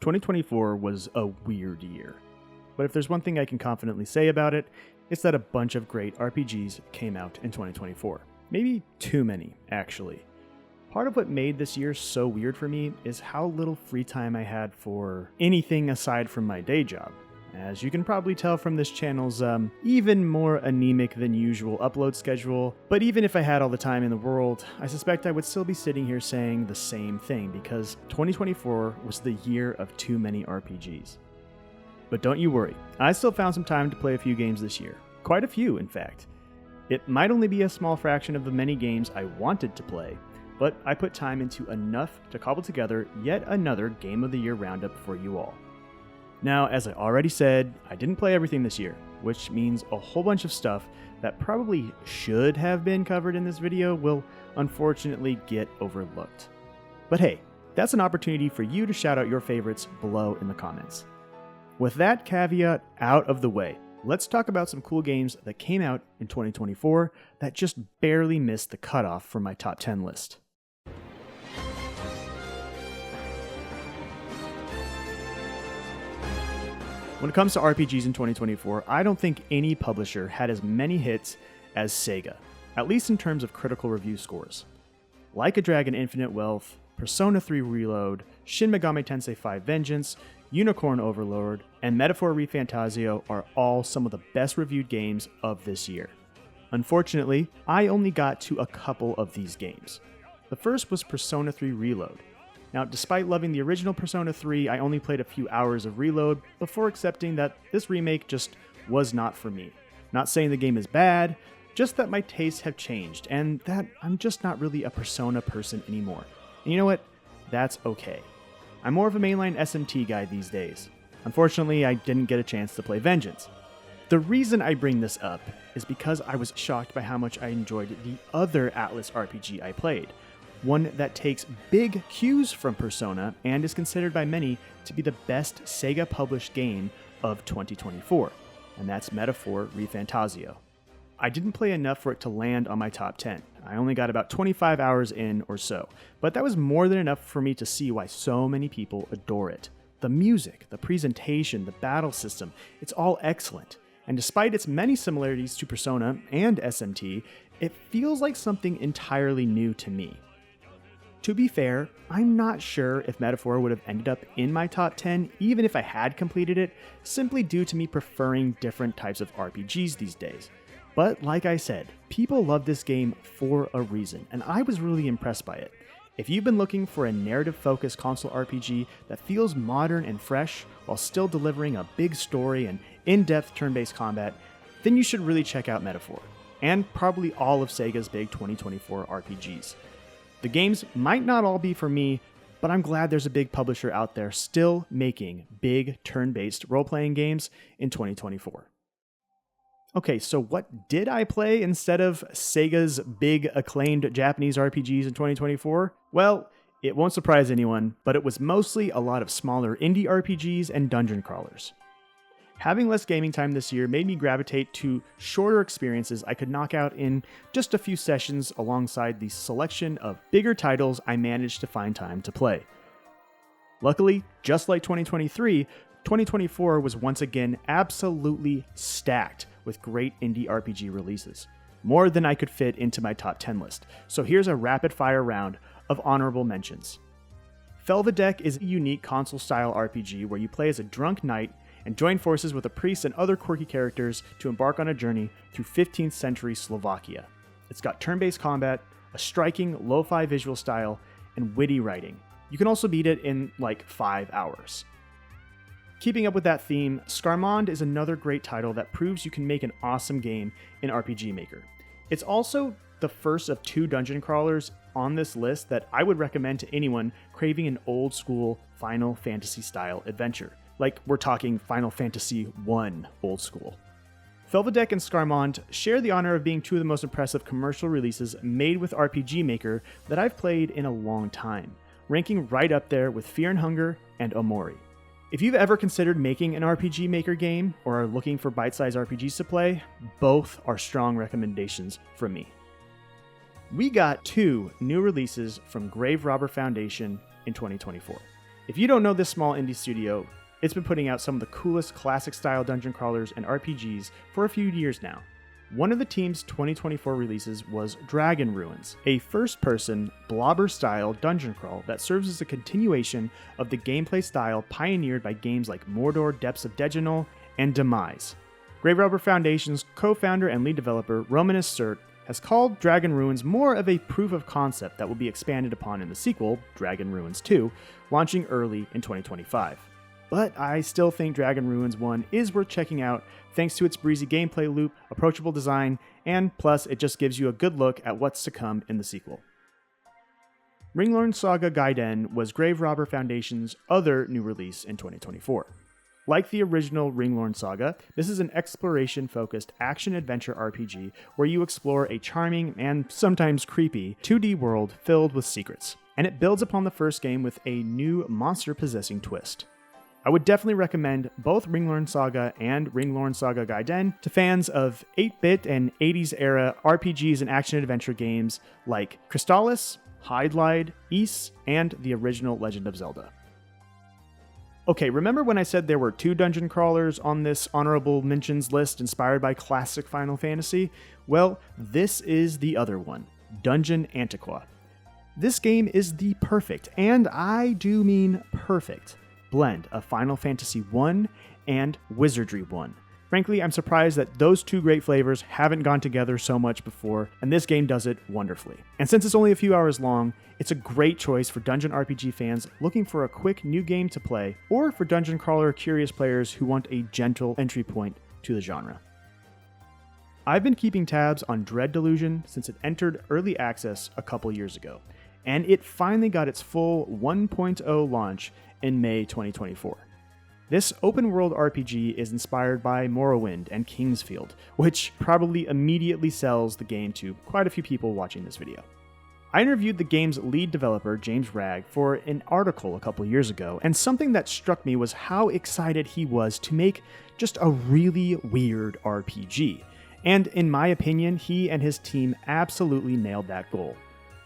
2024 was a weird year, but if there's one thing I can confidently say about it, it's that a bunch of great RPGs came out in 2024. Maybe too many, actually. Part of what made this year so weird for me is how little free time I had for anything aside from my day job. As you can probably tell from this channel's even more anemic than usual upload schedule, but even if I had all the time in the world, I suspect I would still be sitting here saying the same thing because 2024 was the year of too many RPGs. But don't you worry, I still found some time to play a few games this year. Quite a few, in fact. It might only be a small fraction of the many games I wanted to play, but I put time into enough to cobble together yet another Game of the Year roundup for you all. Now, as I already said, I didn't play everything this year, which means a whole bunch of stuff that probably should have been covered in this video will unfortunately get overlooked. But hey, that's an opportunity for you to shout out your favorites below in the comments. With that caveat out of the way, let's talk about some cool games that came out in 2024 that just barely missed the cutoff for my top 10 list. When it comes to RPGs in 2024, I don't think any publisher had as many hits as Sega, at least in terms of critical review scores. Like a Dragon Infinite Wealth, Persona 3 Reload, Shin Megami Tensei 5 Vengeance, Unicorn Overlord, and Metaphor ReFantazio are all some of the best reviewed games of this year. Unfortunately, I only got to a couple of these games. The first was Persona 3 Reload. Now, despite loving the original Persona 3, I only played a few hours of Reload before accepting that this remake just was not for me. Not saying the game is bad, just that my tastes have changed, and that I'm just not really a Persona person anymore. And you know what? That's okay. I'm more of a mainline SMT guy these days. Unfortunately, I didn't get a chance to play Vengeance. The reason I bring this up is because I was shocked by how much I enjoyed the other Atlus RPG I played. One that takes big cues from Persona and is considered by many to be the best Sega-published game of 2024, and that's Metaphor ReFantazio. I didn't play enough for it to land on my top 10. I only got about 25 hours in or so, but that was more than enough for me to see why so many people adore it. The music, the presentation, the battle system, it's all excellent. And despite its many similarities to Persona and SMT, it feels like something entirely new to me. To be fair, I'm not sure if Metaphor would have ended up in my top 10 even if I had completed it, simply due to me preferring different types of RPGs these days. But like I said, people love this game for a reason, and I was really impressed by it. If you've been looking for a narrative-focused console RPG that feels modern and fresh while still delivering a big story and in-depth turn-based combat, then you should really check out Metaphor, and probably all of Sega's big 2024 RPGs. The games might not all be for me, but I'm glad there's a big publisher out there still making big turn-based role-playing games in 2024. Okay, so what did I play instead of Sega's big acclaimed Japanese RPGs in 2024? Well, it won't surprise anyone, but it was mostly a lot of smaller indie RPGs and dungeon crawlers. Having less gaming time this year made me gravitate to shorter experiences I could knock out in just a few sessions alongside the selection of bigger titles I managed to find time to play. Luckily, just like 2023, 2024 was once again absolutely stacked with great indie RPG releases. More than I could fit into my top 10 list, so here's a rapid-fire round of honorable mentions. Felvedek is a unique console-style RPG where you play as a drunk knight and join forces with a priest and other quirky characters to embark on a journey through 15th century Slovakia. It's got turn-based combat, a striking lo-fi visual style, and witty writing. You can also beat it in like 5 hours. Keeping up with that theme, Scarmond is another great title that proves you can make an awesome game in RPG Maker. It's also the first of 2 dungeon crawlers on this list that I would recommend to anyone craving an old-school Final Fantasy-style adventure. Like, we're talking Final Fantasy I old school. Felvedek and Scarmond share the honor of being 2 of the most impressive commercial releases made with RPG Maker that I've played in a long time, ranking right up there with Fear and Hunger and Omori. If you've ever considered making an RPG Maker game or are looking for bite-sized RPGs to play, both are strong recommendations from me. We got 2 new releases from Grave Robber Foundation in 2024. If you don't know this small indie studio, it's been putting out some of the coolest classic-style dungeon crawlers and RPGs for a few years now. One of the team's 2024 releases was Dragon Ruins, a first-person, blobber-style dungeon crawl that serves as a continuation of the gameplay style pioneered by games like Mordor Depths of Dejanol and Demise. Grave Robber Foundation's co-founder and lead developer, Romanus Surt, has called Dragon Ruins more of a proof of concept that will be expanded upon in the sequel, Dragon Ruins 2, launching early in 2025. But I still think Dragon Ruins 1 is worth checking out thanks to its breezy gameplay loop, approachable design, and plus it just gives you a good look at what's to come in the sequel. Ringlorn Saga Gaiden was Grave Robber Foundation's other new release in 2024. Like the original Ringlorn Saga, this is an exploration-focused action-adventure RPG where you explore a charming and sometimes creepy 2D world filled with secrets, and it builds upon the first game with a new monster-possessing twist. I would definitely recommend both Ringlorn Saga and Ringlorn Saga Gaiden to fans of 8-bit and 80s-era RPGs and action-adventure games like Crystallis, Hydlide, Ys, and the original Legend of Zelda. Okay, remember when I said there were 2 dungeon crawlers on this honorable mentions list inspired by classic Final Fantasy? Well, this is the other one, Dungeon Antiqua. This game is the perfect, and I do mean perfect, blend of Final Fantasy I and Wizardry 1. Frankly, I'm surprised that those 2 great flavors haven't gone together so much before, and this game does it wonderfully. And since it's only a few hours long, it's a great choice for dungeon RPG fans looking for a quick new game to play, or for dungeon crawler curious players who want a gentle entry point to the genre. I've been keeping tabs on Dread Delusion since it entered early access a couple years ago, and it finally got its full 1.0 launch in May 2024. This open-world RPG is inspired by Morrowind and Kingsfield, which probably immediately sells the game to quite a few people watching this video. I interviewed the game's lead developer, James Ragg, for an article a couple years ago, and something that struck me was how excited he was to make just a really weird RPG. And in my opinion, he and his team absolutely nailed that goal.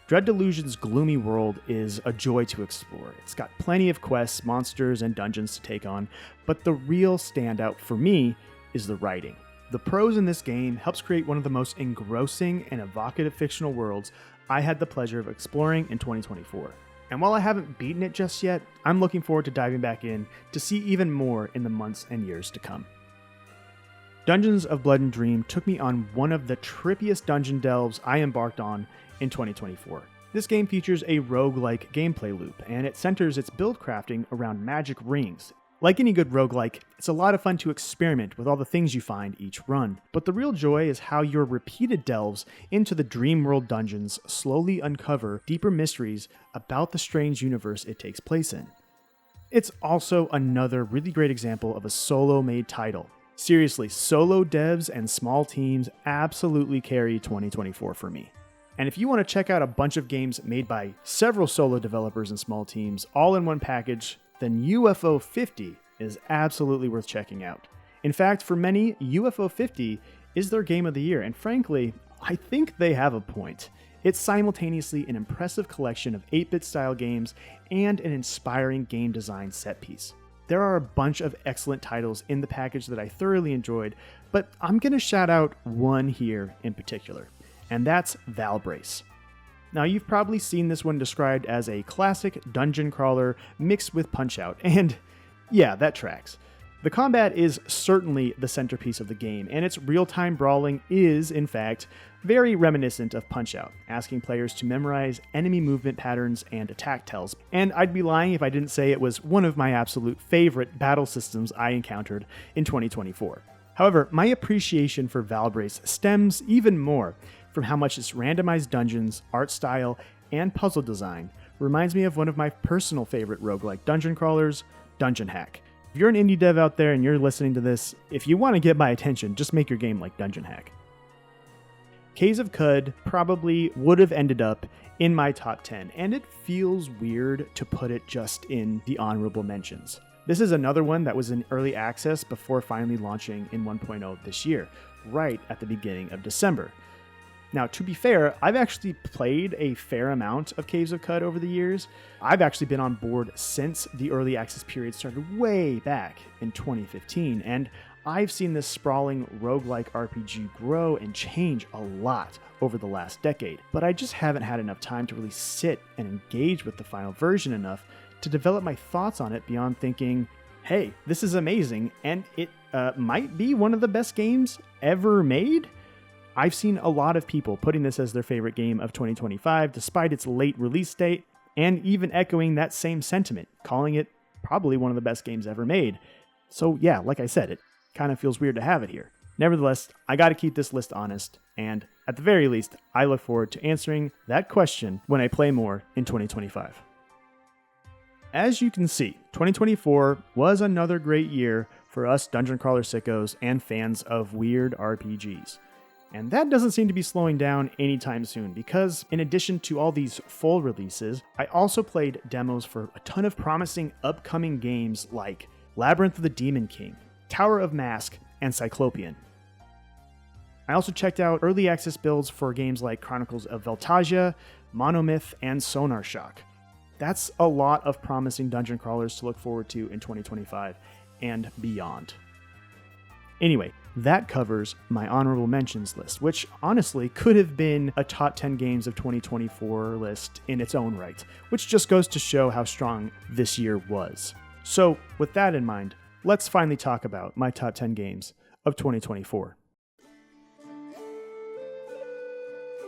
Dread Delusion's gloomy world is a joy to explore. It's got plenty of quests, monsters, and dungeons to take on, but the real standout for me is the writing. The prose in this game helps create one of the most engrossing and evocative fictional worlds I had the pleasure of exploring in 2024. And while I haven't beaten it just yet, I'm looking forward to diving back in to see even more in the months and years to come. Dungeons of Blood and Dream took me on one of the trippiest dungeon delves I embarked on in 2024. This game features a roguelike gameplay loop, and it centers its build crafting around magic rings. Like any good roguelike, it's a lot of fun to experiment with all the things you find each run, but the real joy is how your repeated delves into the dream world dungeons slowly uncover deeper mysteries about the strange universe it takes place in. It's also another really great example of a solo-made title. Seriously, solo devs and small teams absolutely carry 2024 for me. And if you want to check out a bunch of games made by several solo developers and small teams all in one package, then UFO 50 is absolutely worth checking out. In fact, for many, UFO 50 is their game of the year, and frankly, I think they have a point. It's simultaneously an impressive collection of 8-bit style games and an inspiring game design set piece. There are a bunch of excellent titles in the package that I thoroughly enjoyed, but I'm going to shout out one here in particular, and that's Valbrace. Now, you've probably seen this one described as a classic dungeon crawler mixed with Punch-Out!, and yeah, that tracks. The combat is certainly the centerpiece of the game, and its real-time brawling is, in fact, very reminiscent of Punch-Out!, asking players to memorize enemy movement patterns and attack tells. And I'd be lying if I didn't say it was one of my absolute favorite battle systems I encountered in 2024. However, my appreciation for Valbrace stems even more from how much its randomized dungeons, art style, and puzzle design reminds me of one of my personal favorite roguelike dungeon crawlers, Dungeon Hack. If you're an indie dev out there and you're listening to this, if you want to get my attention, just make your game like Dungeon Hack. Caves of Qud probably would have ended up in my top 10, and it feels weird to put it just in the honorable mentions. This is another one that was in early access before finally launching in 1.0 this year, right at the beginning of December. Now, to be fair, I've actually played a fair amount of Caves of Qud over the years. I've actually been on board since the early access period started way back in 2015, and I've seen this sprawling roguelike RPG grow and change a lot over the last decade, but I just haven't had enough time to really sit and engage with the final version enough to develop my thoughts on it beyond thinking, hey, this is amazing, and it might be one of the best games ever made? I've seen a lot of people putting this as their favorite game of 2025, despite its late release date, and even echoing that same sentiment, calling it probably one of the best games ever made. So yeah, like I said, it kind of feels weird to have it here. Nevertheless, I gotta keep this list honest, and at the very least, I look forward to answering that question when I play more in 2025. As you can see, 2024 was another great year for us dungeon crawler sickos and fans of weird RPGs. And that doesn't seem to be slowing down anytime soon, because in addition to all these full releases, I also played demos for a ton of promising upcoming games like Labyrinth of the Demon King, Tower of Mask, and Cyclopean. I also checked out early access builds for games like Chronicles of Veltasia, Monomyth, and Sonar Shock. That's a lot of promising dungeon crawlers to look forward to in 2025 and beyond. Anyway, that covers my honorable mentions list, which honestly could have been a top 10 games of 2024 list in its own right, which just goes to show how strong this year was. So with that in mind, let's finally talk about my top 10 games of 2024.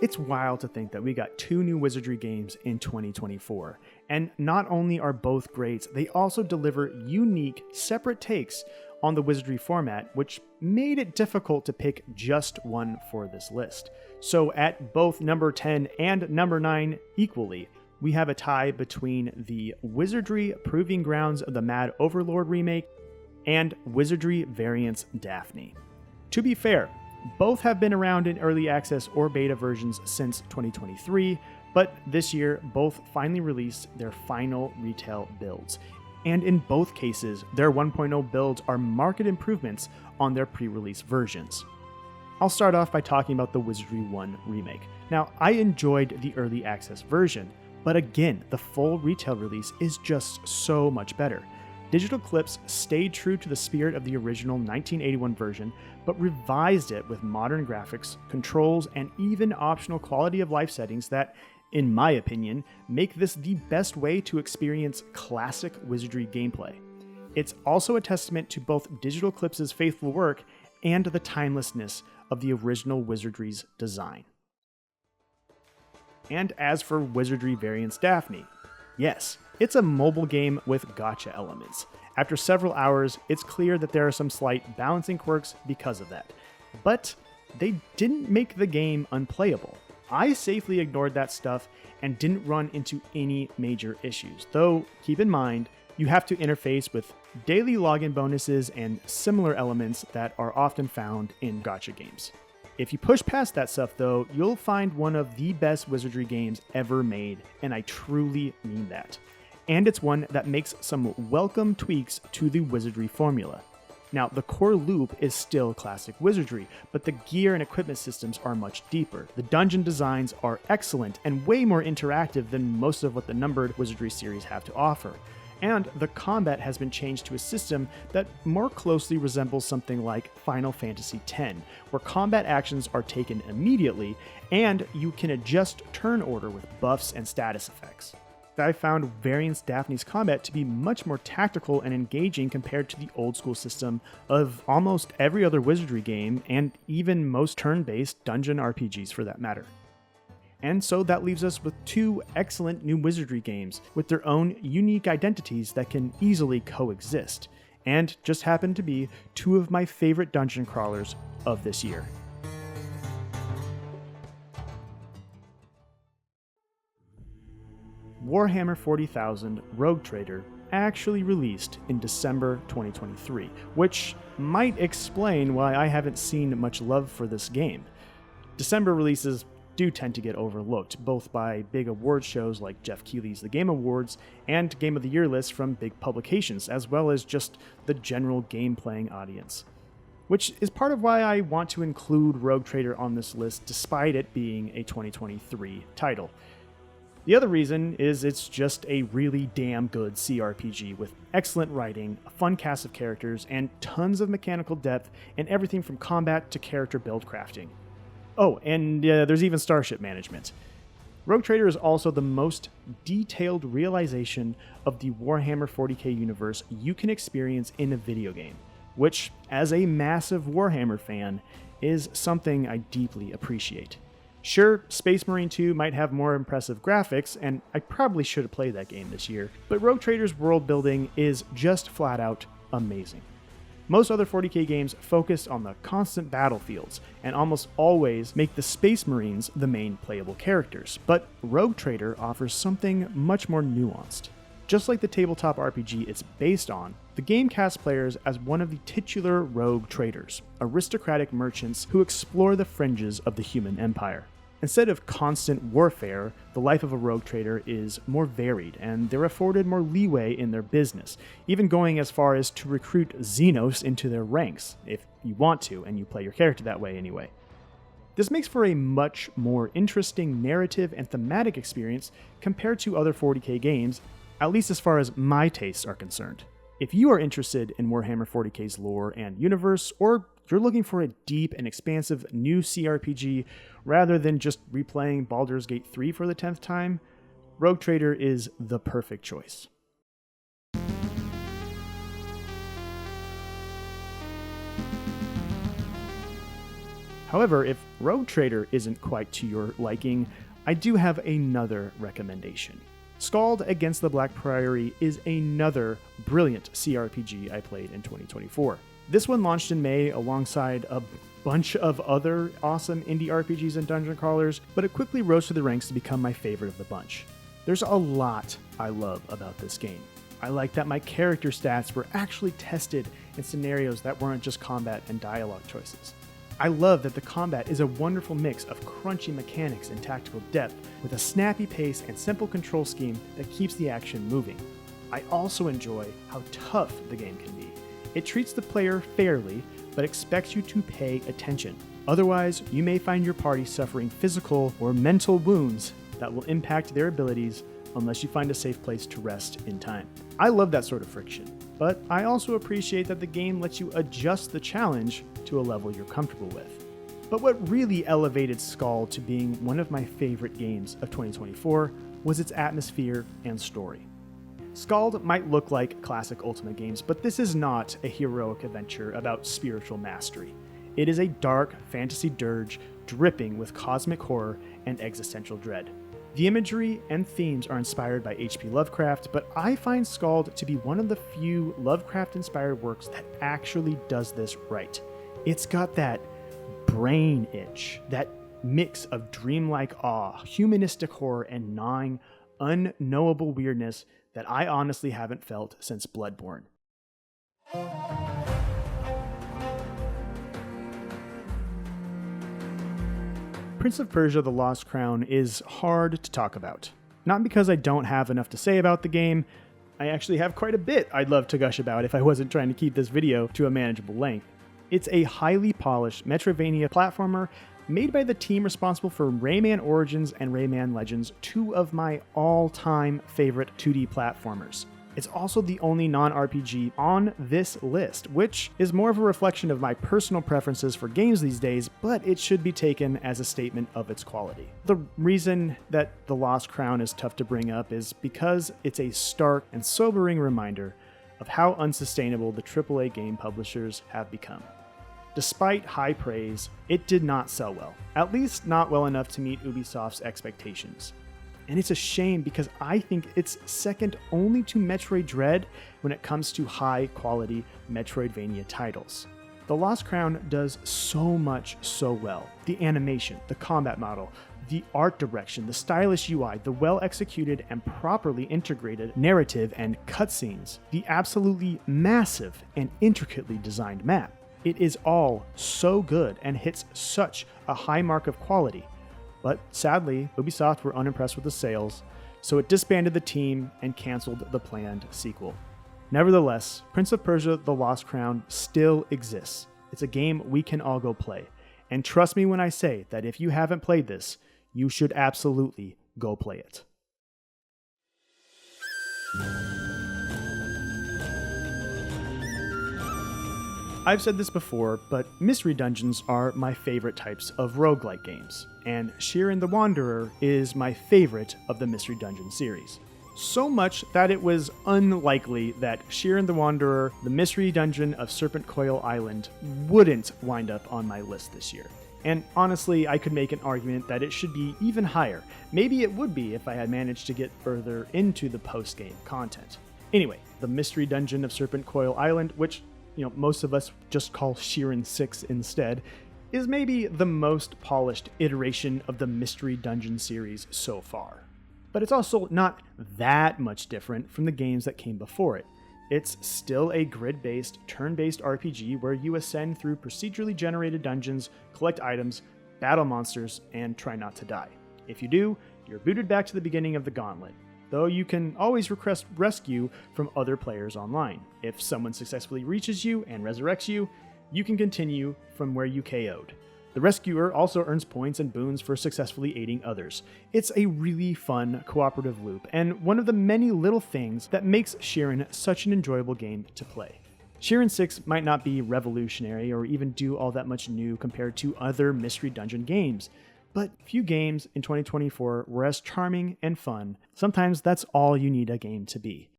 It's wild to think that we got 2 new Wizardry games in 2024, and not only are both great, they also deliver unique, separate takes on the Wizardry format, which made it difficult to pick just one for this list. So at both number 10 and number 9 equally, we have a tie between the Wizardry Proving Grounds of the Mad Overlord remake and Wizardry Variants Daphne. To be fair, both have been around in early access or beta versions since 2023, but this year both finally released their final retail builds. And in both cases, their 1.0 builds are marked improvements on their pre-release versions. I'll start off by talking about the Wizardry 1 remake. Now, I enjoyed the early access version, but again, the full retail release is just so much better. Digital Clips stayed true to the spirit of the original 1981 version, but revised it with modern graphics, controls, and even optional quality of life settings that, in my opinion, make this the best way to experience classic Wizardry gameplay. It's also a testament to both Digital Clips' faithful work and the timelessness of the original Wizardry's design. And as for Wizardry Variants Daphne, yes, it's a mobile game with gacha elements. After several hours, it's clear that there are some slight balancing quirks because of that. But they didn't make the game unplayable. I safely ignored that stuff and didn't run into any major issues, though keep in mind, you have to interface with daily login bonuses and similar elements that are often found in gacha games. If you push past that stuff though, you'll find one of the best Wizardry games ever made, and I truly mean that. And it's one that makes some welcome tweaks to the Wizardry formula. Now, the core loop is still classic Wizardry, but the gear and equipment systems are much deeper. The dungeon designs are excellent and way more interactive than most of what the numbered Wizardry series have to offer. And the combat has been changed to a system that more closely resembles something like Final Fantasy X, where combat actions are taken immediately, and you can adjust turn order with buffs and status effects. I found Variants Daphne's combat to be much more tactical and engaging compared to the old school system of almost every other Wizardry game, and even most turn-based dungeon RPGs for that matter. And so that leaves us with 2 excellent new Wizardry games with their own unique identities that can easily coexist, and just happen to be 2 of my favorite dungeon crawlers of this year. Warhammer 40,000 Rogue Trader actually released in December 2023, which might explain why I haven't seen much love for this game. December releases do tend to get overlooked, both by big award shows like Jeff Keighley's The Game Awards and Game of the Year lists from big publications, as well as just the general game-playing audience. which is part of why I want to include Rogue Trader on this list despite it being a 2023 title. The other reason is it's just a really damn good CRPG with excellent writing, a fun cast of characters, and tons of mechanical depth in everything from combat to character build crafting. Oh, and there's even starship management. Rogue Trader is also the most detailed realization of the Warhammer 40k universe you can experience in a video game, which, as a massive Warhammer fan, is something I deeply appreciate. Sure, Space Marine 2 might have more impressive graphics, and I probably should have played that game this year, but Rogue Trader's world building is just flat out amazing. Most other 40k games focus on the constant battlefields, and almost always make the Space Marines the main playable characters, but Rogue Trader offers something much more nuanced. Just like the tabletop RPG it's based on, the game casts players as one of the titular rogue traders, aristocratic merchants who explore the fringes of the human empire. Instead of constant warfare, the life of a rogue trader is more varied, and they're afforded more leeway in their business, even going as far as to recruit Xenos into their ranks, if you want to, and you play your character that way anyway. This makes for a much more interesting narrative and thematic experience compared to other 40k games, at least as far as my tastes are concerned. If you are interested in Warhammer 40k's lore and universe, or you're looking for a deep and expansive new CRPG rather than just replaying Baldur's Gate 3 for the 10th time, Rogue Trader is the perfect choice. However, if Rogue Trader isn't quite to your liking, I do have another recommendation. Skald Against the Black Priory is another brilliant CRPG I played in 2024. This one launched in May alongside a bunch of other awesome indie RPGs and dungeon crawlers, but it quickly rose to the ranks to become my favorite of the bunch. There's a lot I love about this game. I like that my character stats were actually tested in scenarios that weren't just combat and dialogue choices. I love that the combat is a wonderful mix of crunchy mechanics and tactical depth, with a snappy pace and simple control scheme that keeps the action moving. I also enjoy how tough the game can be. It treats the player fairly, but expects you to pay attention. Otherwise, you may find your party suffering physical or mental wounds that will impact their abilities unless you find a safe place to rest in time. I love that sort of friction, but I also appreciate that the game lets you adjust the challenge to a level you're comfortable with. But what really elevated Skald to being one of my favorite games of 2024 was its atmosphere and story. Skald might look like classic Ultima games, but this is not a heroic adventure about spiritual mastery. It is a dark fantasy dirge dripping with cosmic horror and existential dread. The imagery and themes are inspired by H.P. Lovecraft, but I find Skald to be one of the few Lovecraft-inspired works that actually does this right. It's got that brain itch, that mix of dreamlike awe, humanistic horror, and gnawing, unknowable weirdness that I honestly haven't felt since Bloodborne. Prince of Persia: The Lost Crown is hard to talk about. Not because I don't have enough to say about the game. I actually have quite a bit I'd love to gush about if I wasn't trying to keep this video to a manageable length. It's a highly polished Metroidvania platformer made by the team responsible for Rayman Origins and Rayman Legends, two of my all-time favorite 2D platformers. It's also the only non-RPG on this list, which is more of a reflection of my personal preferences for games these days, but it should be taken as a statement of its quality. The reason that The Lost Crown is tough to bring up is because it's a stark and sobering reminder of how unsustainable the AAA game publishers have become. Despite high praise, it did not sell well, at least not well enough to meet Ubisoft's expectations. And it's a shame because I think it's second only to Metroid Dread when it comes to high-quality Metroidvania titles. The Lost Crown does so much so well. The animation, the combat model, the art direction, the stylish UI, the well-executed and properly integrated narrative and cutscenes, the absolutely massive and intricately designed map. It is all so good and hits such a high mark of quality. But sadly, Ubisoft were unimpressed with the sales, so it disbanded the team and canceled the planned sequel. Nevertheless, Prince of Persia: The Lost Crown still exists, It's a game we can all go play. And trust me when I say that if you haven't played this, you should absolutely go play it. I've said this before, but mystery dungeons are my favorite types of roguelike games, and Shiren the Wanderer is my favorite of the mystery dungeon series. So much that it was unlikely that Shiren the Wanderer, the mystery dungeon of Serpent Coil Island, wouldn't wind up on my list this year. And honestly, I could make an argument that it should be even higher. Maybe it would be if I had managed to get further into the post-game content. Anyway, the mystery dungeon of Serpent Coil Island, which most of us just call Shiren 6 instead, is maybe the most polished iteration of the mystery dungeon series so far. But it's also not that much different from the games that came before it. It's still a grid-based, turn-based RPG where you ascend through procedurally generated dungeons, collect items, battle monsters, and try not to die. If you do, you're booted back to the beginning of the gauntlet, though you can always request rescue from other players online. If someone successfully reaches you and resurrects you, you can continue from where you KO'd. The rescuer also earns points and boons for successfully aiding others. It's a really fun cooperative loop, and one of the many little things that makes Shiren such an enjoyable game to play. Shiren 6 might not be revolutionary or even do all that much new compared to other mystery dungeon games, but few games in 2024 were as charming and fun. Sometimes that's all you need a game to be.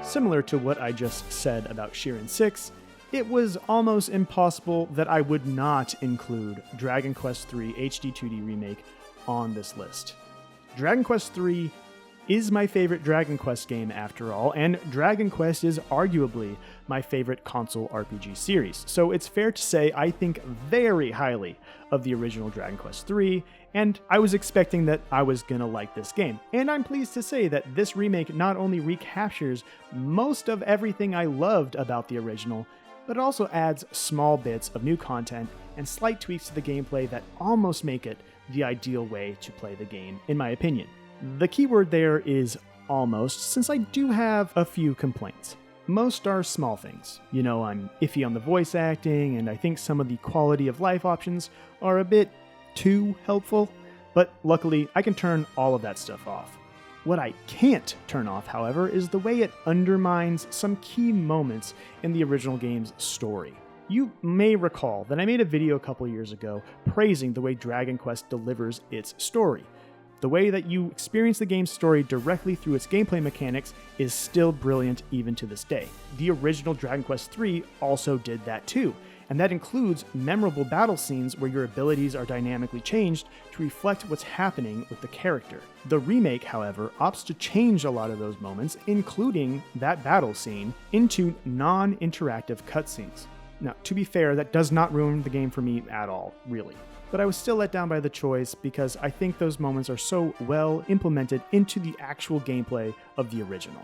Similar to what I just said about Shiren 6, it was almost impossible that I would not include Dragon Quest III HD 2D Remake on this list. Dragon Quest III is my favorite Dragon Quest game after all, and Dragon Quest is arguably my favorite console RPG series, so it's fair to say I think very highly of the original Dragon Quest III, and I was expecting that I was gonna like this game. And I'm pleased to say that this remake not only recaptures most of everything I loved about the original, but it also adds small bits of new content and slight tweaks to the gameplay that almost make it the ideal way to play the game, in my opinion. The keyword there is almost, since I do have a few complaints. Most are small things. I'm iffy on the voice acting, and I think some of the quality of life options are a bit too helpful, but luckily I can turn all of that stuff off. What I can't turn off, however, is the way it undermines some key moments in the original game's story. You may recall that I made a video a couple years ago praising the way Dragon Quest delivers its story. The way that you experience the game's story directly through its gameplay mechanics is still brilliant even to this day. The original Dragon Quest III also did that too, and that includes memorable battle scenes where your abilities are dynamically changed to reflect what's happening with the character. The remake, however, opts to change a lot of those moments, including that battle scene, into non-interactive cutscenes. Now, to be fair, that does not ruin the game for me at all, really. But I was still let down by the choice because I think those moments are so well implemented into the actual gameplay of the original.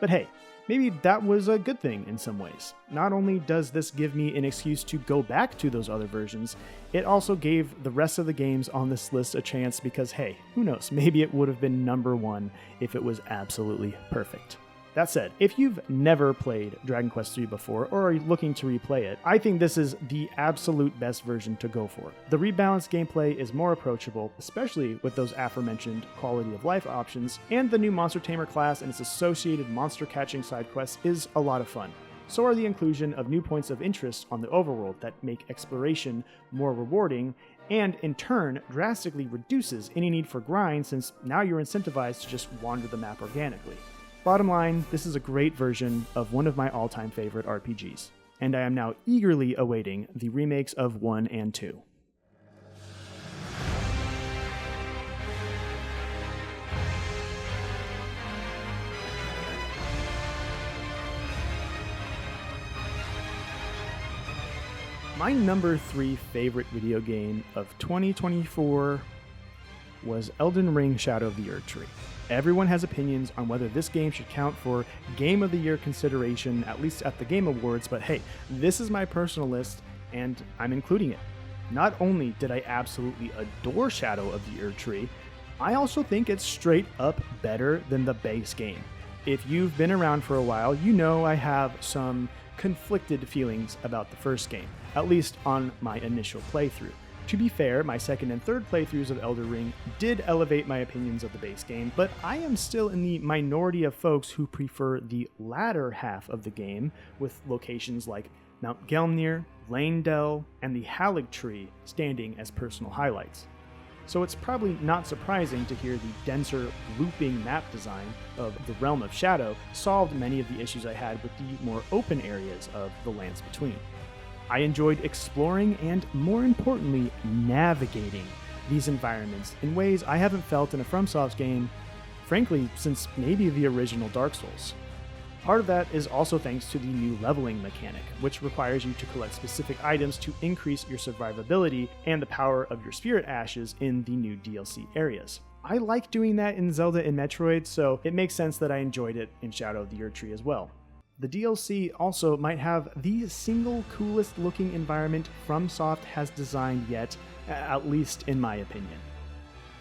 But hey, maybe that was a good thing in some ways. Not only does this give me an excuse to go back to those other versions, it also gave the rest of the games on this list a chance because hey, who knows, maybe it would have been number one if it was absolutely perfect. That said, if you've never played Dragon Quest III before or are looking to replay it, I think this is the absolute best version to go for. The rebalanced gameplay is more approachable, especially with those aforementioned quality of life options, and the new Monster Tamer class and its associated monster catching side quests is a lot of fun. So are the inclusion of new points of interest on the overworld that make exploration more rewarding, and in turn drastically reduces any need for grind since now you're incentivized to just wander the map organically. Bottom line, this is a great version of one of my all-time favorite RPGs, and I am now eagerly awaiting the remakes of 1 and 2. My number 3 favorite video game of 2024 was Elden Ring Shadow of the Erdtree. Everyone has opinions on whether this game should count for Game of the Year consideration, at least at the Game Awards, but hey, this is my personal list, and I'm including it. Not only did I absolutely adore Shadow of the Erdtree, I also think it's straight up better than the base game. If you've been around for a while, you know I have some conflicted feelings about the first game, at least on my initial playthrough. To be fair, my second and third playthroughs of Elden Ring did elevate my opinions of the base game, but I am still in the minority of folks who prefer the latter half of the game, with locations like Mount Gelmir, Leyndell, and the Haligtree standing as personal highlights. So it's probably not surprising to hear the denser, looping map design of the Realm of Shadow solved many of the issues I had with the more open areas of the Lands Between. I enjoyed exploring and, more importantly, navigating these environments in ways I haven't felt in a FromSoft game, frankly, since maybe the original Dark Souls. Part of that is also thanks to the new leveling mechanic, which requires you to collect specific items to increase your survivability and the power of your spirit ashes in the new DLC areas. I like doing that in Zelda and Metroid, so it makes sense that I enjoyed it in Shadow of the Erdtree as well. The DLC also might have the single coolest looking environment FromSoft has designed yet, at least in my opinion.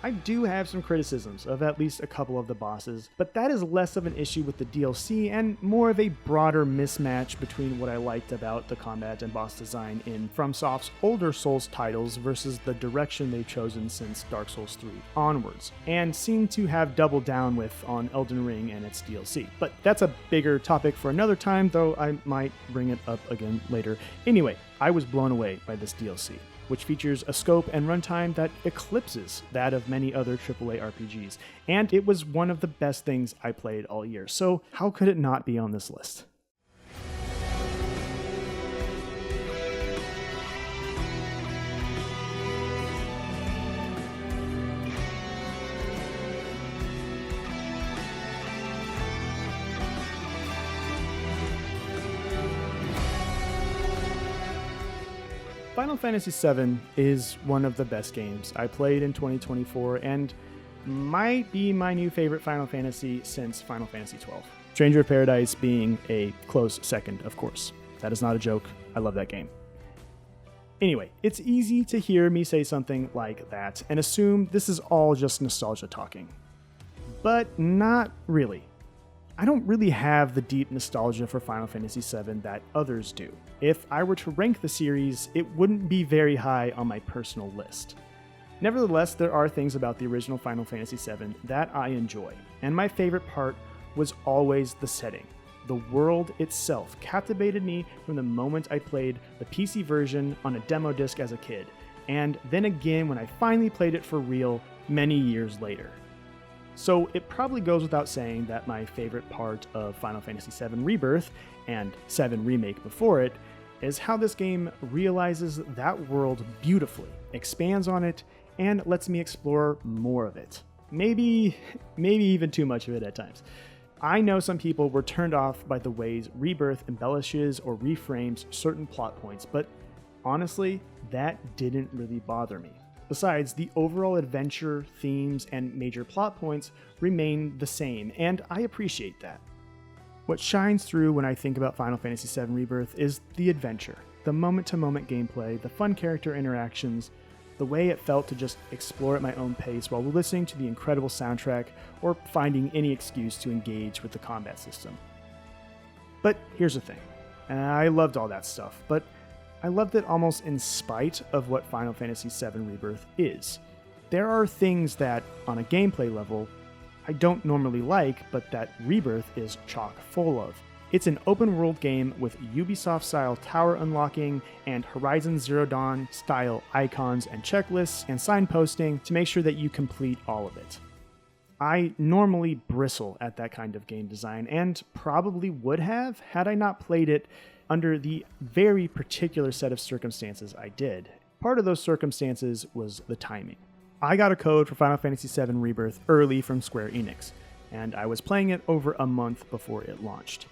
I do have some criticisms of at least a couple of the bosses, but that is less of an issue with the DLC and more of a broader mismatch between what I liked about the combat and boss design in FromSoft's older Souls titles versus the direction they've chosen since Dark Souls 3 onwards, and seem to have doubled down with on Elden Ring and its DLC. But that's a bigger topic for another time, though I might bring it up again later. Anyway, I was blown away by this DLC, which features a scope and runtime that eclipses that of many other AAA RPGs, and it was one of the best things I played all year, so how could it not be on this list? Final Fantasy VII is one of the best games I played in 2024 and might be my new favorite Final Fantasy since Final Fantasy XII. Stranger of Paradise being a close second, of course. That is not a joke. I love that game. Anyway, it's easy to hear me say something like that and assume this is all just nostalgia talking. But not really. I don't really have the deep nostalgia for Final Fantasy VII that others do. If I were to rank the series, it wouldn't be very high on my personal list. Nevertheless, there are things about the original Final Fantasy VII that I enjoy, and my favorite part was always the setting. The world itself captivated me from the moment I played the PC version on a demo disc as a kid, and then again when I finally played it for real many years later. So it probably goes without saying that my favorite part of Final Fantasy VII Rebirth, and 7 Remake before it, is how this game realizes that world beautifully, expands on it, and lets me explore more of it. Maybe even too much of it at times. I know some people were turned off by the ways Rebirth embellishes or reframes certain plot points, but honestly, that didn't really bother me. Besides, the overall adventure, themes, and major plot points remain the same, and I appreciate that. What shines through when I think about Final Fantasy VII Rebirth is the adventure, the moment-to-moment gameplay, the fun character interactions, the way it felt to just explore at my own pace while listening to the incredible soundtrack or finding any excuse to engage with the combat system. But here's the thing, I loved all that stuff, but I loved it almost in spite of what Final Fantasy VII Rebirth is. There are things that, on a gameplay level, I don't normally like, but that Rebirth is chock full of. It's an open-world game with Ubisoft-style tower unlocking and Horizon Zero Dawn-style icons and checklists and signposting to make sure that you complete all of it. I normally bristle at that kind of game design, and probably would have had I not played it under the very particular set of circumstances I did. Part of those circumstances was the timing. I got a code for Final Fantasy VII Rebirth early from Square Enix, and I was playing it over a month before it launched.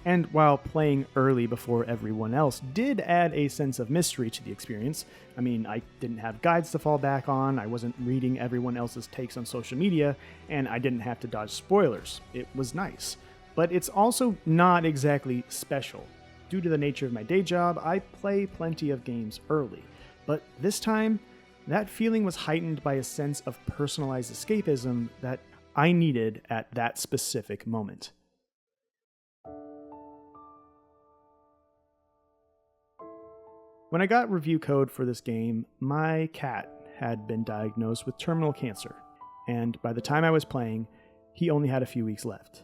And while playing early before everyone else did add a sense of mystery to the experience, I mean, I didn't have guides to fall back on, I wasn't reading everyone else's takes on social media, and I didn't have to dodge spoilers. It was nice. But it's also not exactly special. Due to the nature of my day job, I play plenty of games early. But this time, that feeling was heightened by a sense of personalized escapism that I needed at that specific moment. When I got review code for this game, my cat had been diagnosed with terminal cancer, and by the time I was playing, he only had a few weeks left.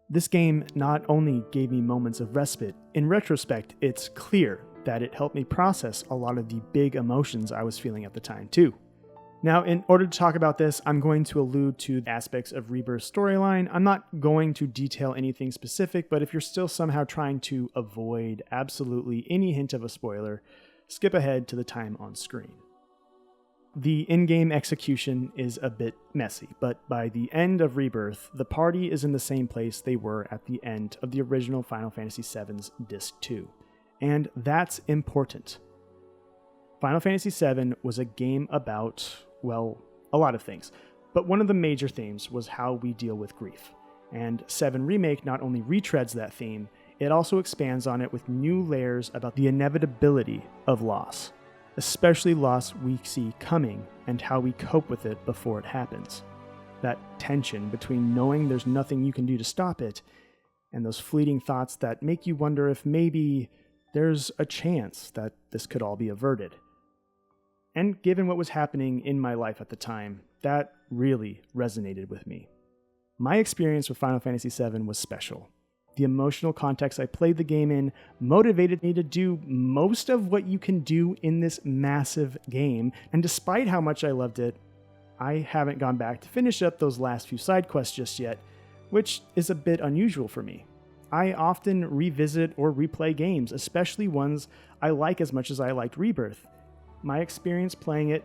This game not only gave me moments of respite, in retrospect, it's clear that it helped me process a lot of the big emotions I was feeling at the time too. Now, in order to talk about this, I'm going to allude to aspects of Rebirth's storyline. I'm not going to detail anything specific, but if you're still somehow trying to avoid absolutely any hint of a spoiler, skip ahead to the time on screen. The in-game execution is a bit messy, but by the end of Rebirth, the party is in the same place they were at the end of the original Final Fantasy VII's Disc 2. And that's important. Final Fantasy VII was a game about, well, a lot of things, but one of the major themes was how we deal with grief. And 7 Remake not only retreads that theme, it also expands on it with new layers about the inevitability of loss, especially loss we see coming and how we cope with it before it happens. That tension between knowing there's nothing you can do to stop it and those fleeting thoughts that make you wonder if maybe there's a chance that this could all be averted. And given what was happening in my life at the time, that really resonated with me. My experience with Final Fantasy VII was special. The emotional context I played the game in motivated me to do most of what you can do in this massive game, and despite how much I loved it, I haven't gone back to finish up those last few side quests just yet, which is a bit unusual for me. I often revisit or replay games, especially ones I like as much as I liked Rebirth. My experience playing it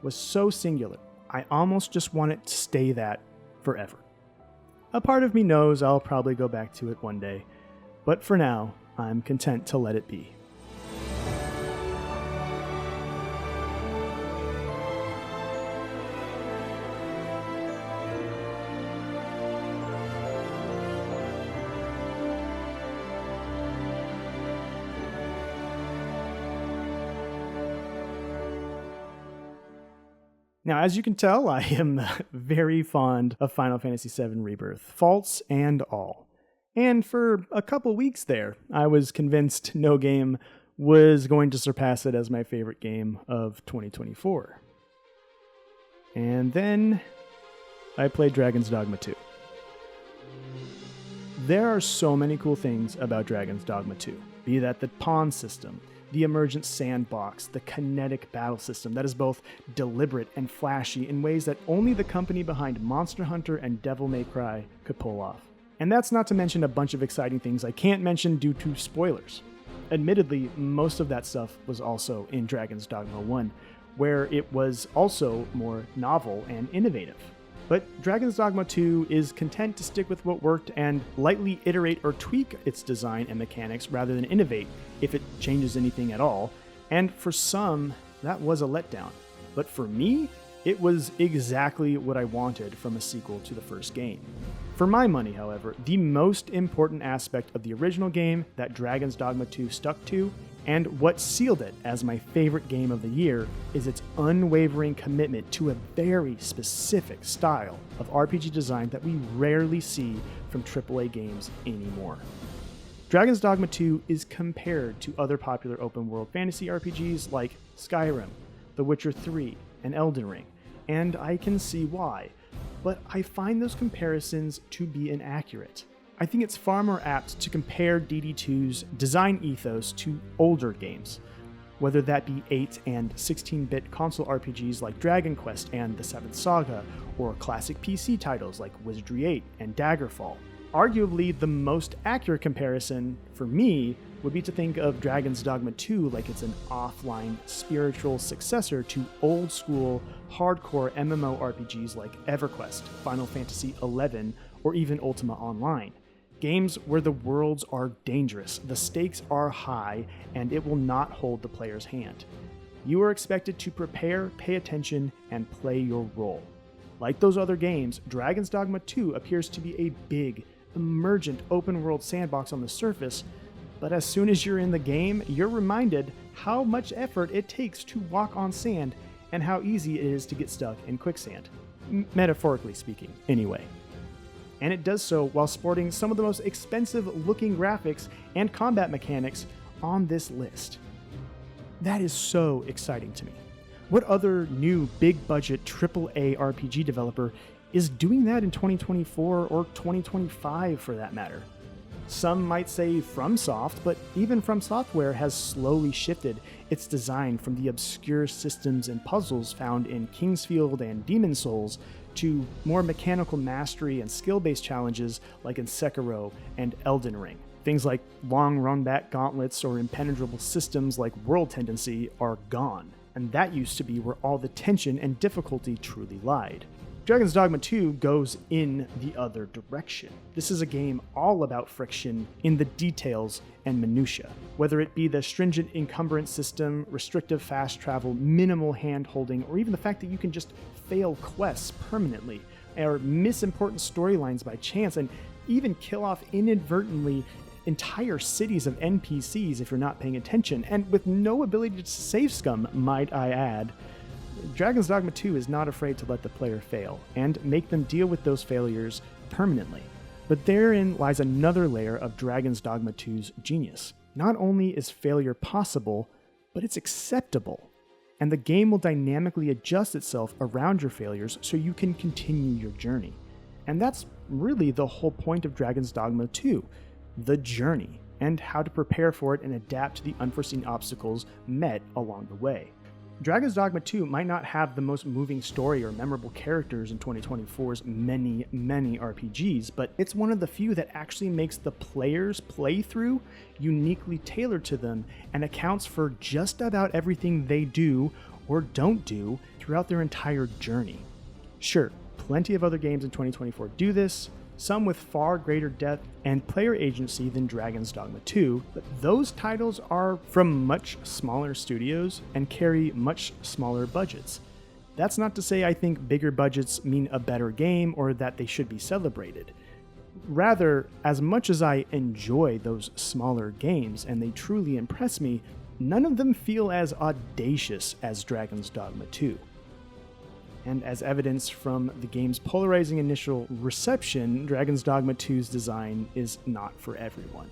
was so singular, I almost just want it to stay that forever. A part of me knows I'll probably go back to it one day, but for now, I'm content to let it be. Now, as you can tell, I am very fond of Final Fantasy VII Rebirth, faults and all. And for a couple weeks there, I was convinced no game was going to surpass it as my favorite game of 2024. And then I played Dragon's Dogma 2. There are so many cool things about Dragon's Dogma 2, be that the pawn system, the emergent sandbox, the kinetic battle system that is both deliberate and flashy in ways that only the company behind Monster Hunter and Devil May Cry could pull off. And that's not to mention a bunch of exciting things I can't mention due to spoilers. Admittedly, most of that stuff was also in Dragon's Dogma 1, where it was also more novel and innovative. But Dragon's Dogma 2 is content to stick with what worked and lightly iterate or tweak its design and mechanics rather than innovate, if it changes anything at all. And for some, that was a letdown. But for me, it was exactly what I wanted from a sequel to the first game. For my money, however, the most important aspect of the original game that Dragon's Dogma 2 stuck to, and what sealed it as my favorite game of the year, is its unwavering commitment to a very specific style of RPG design that we rarely see from AAA games anymore. Dragon's Dogma 2 is compared to other popular open-world fantasy RPGs like Skyrim, The Witcher 3, and Elden Ring, and I can see why, but I find those comparisons to be inaccurate. I think it's far more apt to compare DD2's design ethos to older games, whether that be 8 and 16-bit console RPGs like Dragon Quest and The Seventh Saga, or classic PC titles like Wizardry 8 and Daggerfall. Arguably, the most accurate comparison, for me, would be to think of Dragon's Dogma 2 like it's an offline spiritual successor to old-school, hardcore MMORPGs like EverQuest, Final Fantasy XI, or even Ultima Online. Games where the worlds are dangerous, the stakes are high, and it will not hold the player's hand. You are expected to prepare, pay attention, and play your role. Like those other games, Dragon's Dogma 2 appears to be a big, emergent open-world sandbox on the surface, but as soon as you're in the game, you're reminded how much effort it takes to walk on sand and how easy it is to get stuck in quicksand. Metaphorically speaking, anyway. And it does so while sporting some of the most expensive-looking graphics and combat mechanics on this list. That is so exciting to me. What other new big-budget AAA RPG developer is doing that in 2024 or 2025 for that matter? Some might say FromSoft, but even From Software has slowly shifted its design from the obscure systems and puzzles found in Kingsfield and Demon's Souls to more mechanical mastery and skill-based challenges like in Sekiro and Elden Ring. Things like long run-back gauntlets or impenetrable systems like World Tendency are gone, and that used to be where all the tension and difficulty truly lied. Dragon's Dogma 2 goes in the other direction. This is a game all about friction in the details and minutia. Whether it be the stringent encumbrance system, restrictive fast travel, minimal hand-holding, or even the fact that you can just fail quests permanently, or miss important storylines by chance, and even kill off inadvertently entire cities of NPCs if you're not paying attention, and with no ability to save scum, might I add. Dragon's Dogma 2 is not afraid to let the player fail, and make them deal with those failures permanently. But therein lies another layer of Dragon's Dogma 2's genius. Not only is failure possible, but it's acceptable. And the game will dynamically adjust itself around your failures so you can continue your journey. And that's really the whole point of Dragon's Dogma 2, the journey, and how to prepare for it and adapt to the unforeseen obstacles met along the way. Dragon's Dogma 2 might not have the most moving story or memorable characters in 2024's many RPGs, but it's one of the few that actually makes the player's playthrough uniquely tailored to them and accounts for just about everything they do or don't do throughout their entire journey. Sure, plenty of other games in 2024 do this, some with far greater depth and player agency than Dragon's Dogma 2, but those titles are from much smaller studios and carry much smaller budgets. That's not to say I think bigger budgets mean a better game or that they should be celebrated. Rather, as much as I enjoy those smaller games and they truly impress me, none of them feel as audacious as Dragon's Dogma 2. And as evidence from the game's polarizing initial reception, Dragon's Dogma 2's design is not for everyone.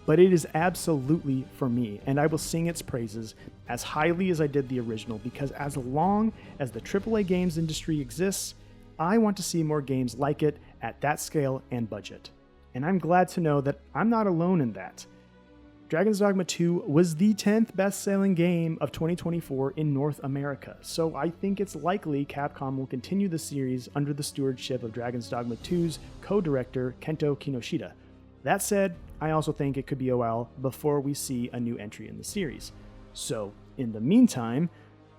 But it is absolutely for me, and I will sing its praises as highly as I did the original, because as long as the AAA games industry exists, I want to see more games like it at that scale and budget. And I'm glad to know that I'm not alone in that. Dragon's Dogma 2 was the 10th best-selling game of 2024 in North America, so I think it's likely Capcom will continue the series under the stewardship of Dragon's Dogma 2's co-director Kento Kinoshita. That said, I also think it could be a while before we see a new entry in the series. So, in the meantime,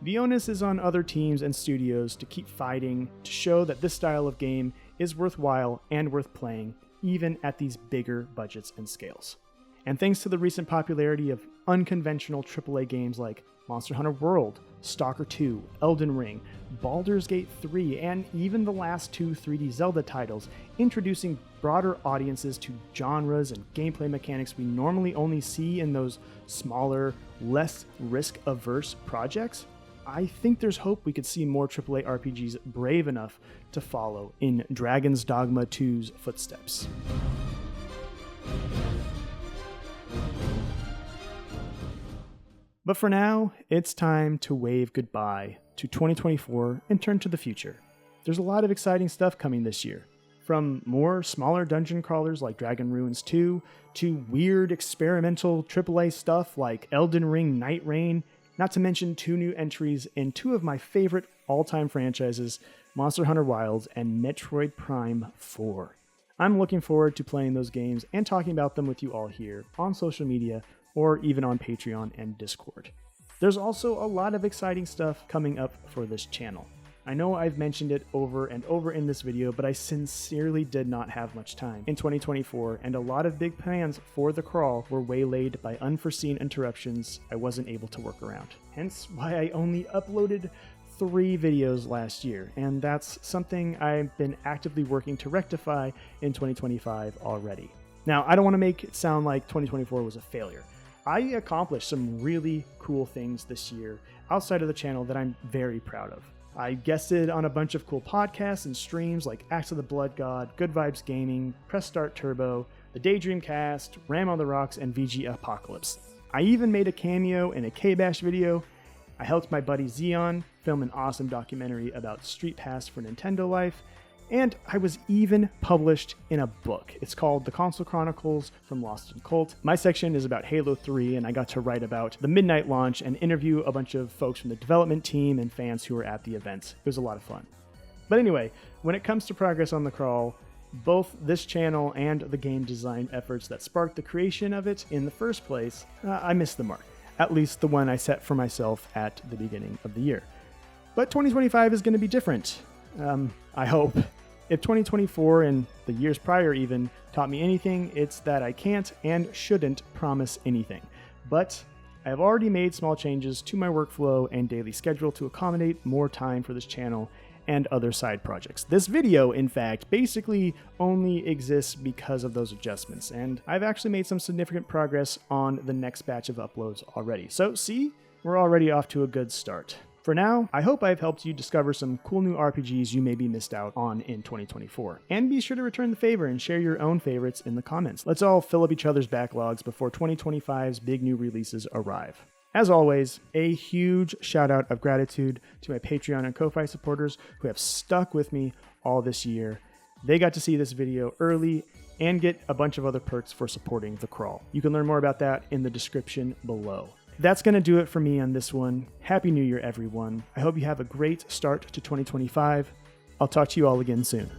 the onus is on other teams and studios to keep fighting to show that this style of game is worthwhile and worth playing, even at these bigger budgets and scales. And thanks to the recent popularity of unconventional AAA games like Monster Hunter World, Stalker 2, Elden Ring, Baldur's Gate 3, and even the last two 3D Zelda titles, introducing broader audiences to genres and gameplay mechanics we normally only see in those smaller, less risk-averse projects, I think there's hope we could see more AAA RPGs brave enough to follow in Dragon's Dogma 2's footsteps. But for now, it's time to wave goodbye to 2024 and turn to the future. There's a lot of exciting stuff coming this year. From more smaller dungeon crawlers like Dragon Ruins 2, to weird experimental AAA stuff like Elden Ring Night Rain, not to mention two new entries in two of my favorite all-time franchises, Monster Hunter Wilds and Metroid Prime 4. I'm looking forward to playing those games and talking about them with you all here on social media or even on Patreon and Discord. There's also a lot of exciting stuff coming up for this channel. I know I've mentioned it over and over in this video, but I sincerely did not have much time in 2024, and a lot of big plans for the crawl were waylaid by unforeseen interruptions I wasn't able to work around. Hence why I only uploaded 3 videos last year, and that's something I've been actively working to rectify in 2025 already. Now, I don't want to make it sound like 2024 was a failure. I accomplished some really cool things this year outside of the channel that I'm very proud of. I guested on a bunch of cool podcasts and streams like Axe of the Blood God, Good Vibes Gaming, Press Start Turbo, The Daydream Cast, Ram on the Rocks, and VG Apocalypse. I even made a cameo in a K-Bash video. I helped my buddy Xeon film an awesome documentary about Street Pass for Nintendo Life, and I was even published in a book. It's called The Console Chronicles from Lost in Cult. My section is about Halo 3, and I got to write about the midnight launch and interview a bunch of folks from the development team and fans who were at the event. It was a lot of fun. But anyway, when it comes to progress on the crawl, both this channel and the game design efforts that sparked the creation of it in the first place, I missed the mark. At least the one I set for myself at the beginning of the year. But 2025 is going to be different. I hope. If 2024 and the years prior even taught me anything, it's that I can't and shouldn't promise anything. But I have already made small changes to my workflow and daily schedule to accommodate more time for this channel and other side projects. This video, in fact, basically only exists because of those adjustments, and I've actually made some significant progress on the next batch of uploads already. So see, we're already off to a good start. For now, I hope I've helped you discover some cool new RPGs you maybe missed out on in 2024. And be sure to return the favor and share your own favorites in the comments. Let's all fill up each other's backlogs before 2025's big new releases arrive. As always, a huge shout out of gratitude to my Patreon and Ko-Fi supporters who have stuck with me all this year. They got to see this video early and get a bunch of other perks for supporting the crawl. You can learn more about that in the description below. That's going to do it for me on this one. Happy New Year, everyone. I hope you have a great start to 2025. I'll talk to you all again soon.